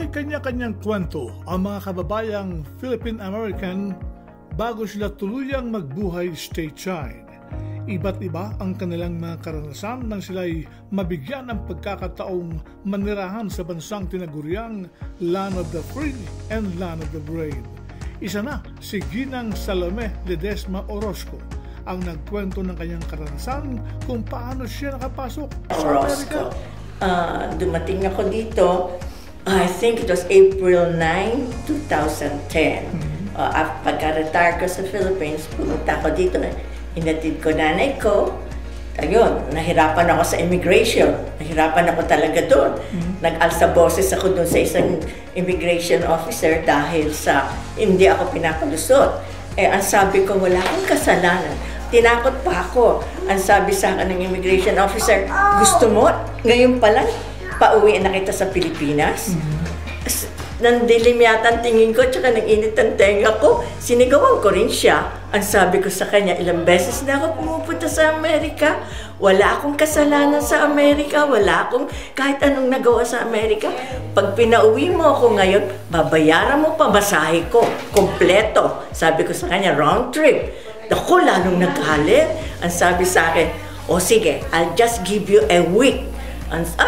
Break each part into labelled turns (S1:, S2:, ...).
S1: May kanya-kanyang kwento ang mga kababayang Philippine-American bago sila tuluyang magbuhay stateside. Iba't iba ang kanilang mga karanasan nang sila'y mabigyan ng pagkakataong manirahan sa bansang tinaguriang Land of the Free and Land of the Brave. Isa na si Ginang Salome Ledesma Orozco ang nagkwento ng kanyang karanasan kung paano siya nakapasok sa Amerika.
S2: Dumating ako dito, I think it was April 9, 2010. Pagka-retire ko sa Philippines, pumunta ako dito. Hinatid ko nanay ko. Ayun, nahirapan ako sa immigration. Nahirapan ako talaga doon. Nag-alsa boses ako doon sa isang immigration officer dahil sa hindi ako pinapalusot. Ang sabi ko, wala akong kasalanan. Tinakot pa ako. Ang sabi sa akin ng immigration officer, gusto mo, ngayon pa lang, pauwi na kita sa Pilipinas? Nandilim yata ang tingin ko, tsaka nag-init ang tenga ko. Sinigawan ko rin siya. Ang sabi ko sa kanya, ilang beses na ako pumupunta sa Amerika. Wala akong kasalanan sa Amerika. Wala akong kahit anong nagawa sa Amerika. Pag pinauwi mo ako ngayon, babayaran mo pa masahe ko. Kompleto. Sabi ko sa kanya, round trip. Ako, lalong naghalit. Ang sabi sa akin, o sige, I'll just give you a week.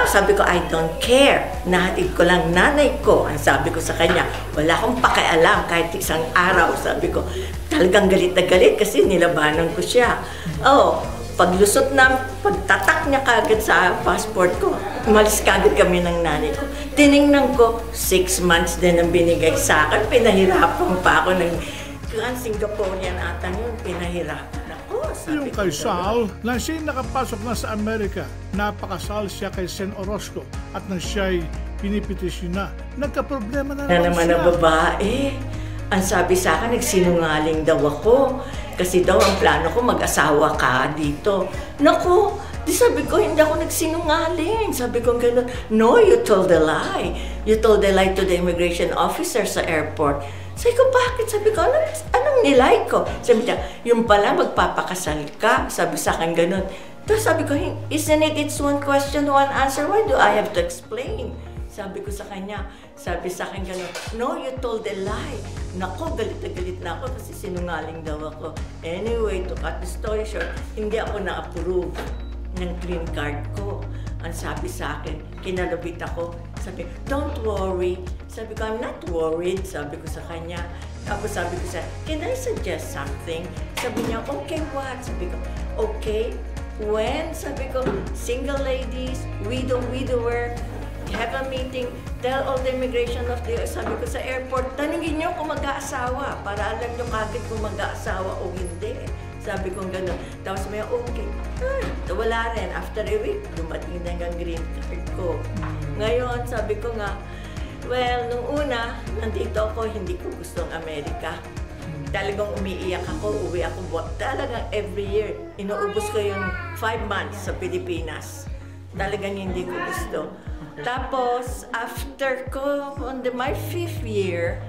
S2: Sabi ko, I don't care. Nahatid ko lang nanay ko. Ang sabi ko sa kanya, wala akong pakialam kahit isang araw. Sabi ko, talagang galit na galit kasi nilabanan ko siya. Paglusot na, pagtatak niya kagad sa passport ko, umalis kagad kami ng nanay ko. Tiningnan ko, 6 months din ang binigay sa akin. Pinahirapan pa ako ng Singaporean ata yun. Pinahirapan.
S1: Yung kay Sal, nang siya'y nakapasok na sa Amerika, napakasal siya kay Sen Orozco at nang siya'y pinipetisyon na, nagkaproblema na
S2: naman
S1: siya.
S2: Na babae. Ang sabi sa akin, nagsinungaling daw ako. Kasi daw ang plano ko, mag-asawa ka dito. Naku, di sabi ko, hindi ako nagsinungaling. Sabi ko gano'n, no, you told a lie. You told a lie to the immigration officer sa airport. Sabi ko, bakit? Sabi ko, anong nilay ko? Sabi niya, yung pala magpapakasal ka. Sabi sa akin ganun. Tapos sabi ko, isn't it, it's one question, one answer. Why do I have to explain? Sabi ko sa kanya, sabi sa akin ganun, no, you told a lie. Nako, galit na ako kasi sinungaling daw ako. Anyway, to cut the story short, hindi ako na-approve ng green card ko. Ang sabi sa akin, kinalabit ako. Sabi, don't worry. Sabi ko, I'm not worried. Sabi ko sa kanya. Tapos sabi ko sa, can I suggest something? Sabi niya, okay, what? Sabi ko, okay, when? Sabi ko, single ladies, widower, have a meeting, tell all the immigration of the US. Sabi ko sa airport, tanungin niyo kung mag-aasawa para alam niyo kagad kung mag-aasawa o hindi. Sabi ko gano'n. Tapos may okay. Wala rin. After a week, dumating na ang green card ko. Ngayon, sabi ko nga, well, nung una, nandito ako, hindi ko gustong Amerika. Talagang umiiyak ako, uwi ako. Talagang every year, inuubos ko yung 5 months sa Pilipinas. Talagang hindi ko gusto. Tapos, after ko, on my 5th year,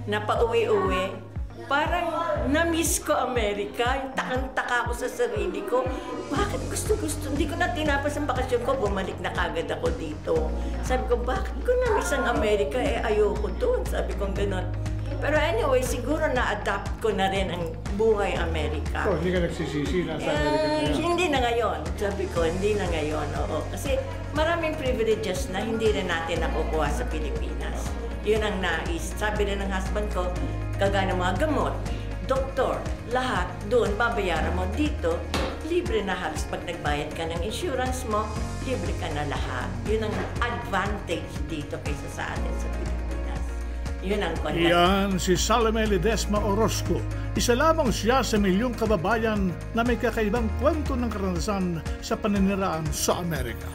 S2: na pauwi-uwi, parang na-miss ko Amerika. Yung takang-taka ko sa sarili ko. Bakit gusto-gusto? Hindi ko na tinapos ang bakasyon ko. Bumalik na kagad ako dito. Sabi ko, bakit ko na-miss ang Amerika? Ayoko doon. Sabi ko gano'n. Pero anyway, siguro na-adapt ko na rin ang buhay Amerika.
S1: So, hindi ka nagsisisi na sa Amerika ngayon?
S2: Hindi na ngayon. Sabi ko, hindi na ngayon. Oo. Kasi maraming privileges na hindi rin natin nakukuha sa Pilipinas. Yun ang nais. Sabi rin ng husband ko, kagaya ng mga gamot, doktor, lahat doon babayaran mo. Dito, libre na halos pag nagbayad ka ng insurance mo, libre ka na lahat. Yun ang advantage dito kaysa sa atin sa Pilipinas. Yun ang contact.
S1: Yan si Salome Ledesma Orozco. Isa lamang siya sa milyong kababayan na may kakaibang kwento ng karanasan sa paniniraan sa Amerika.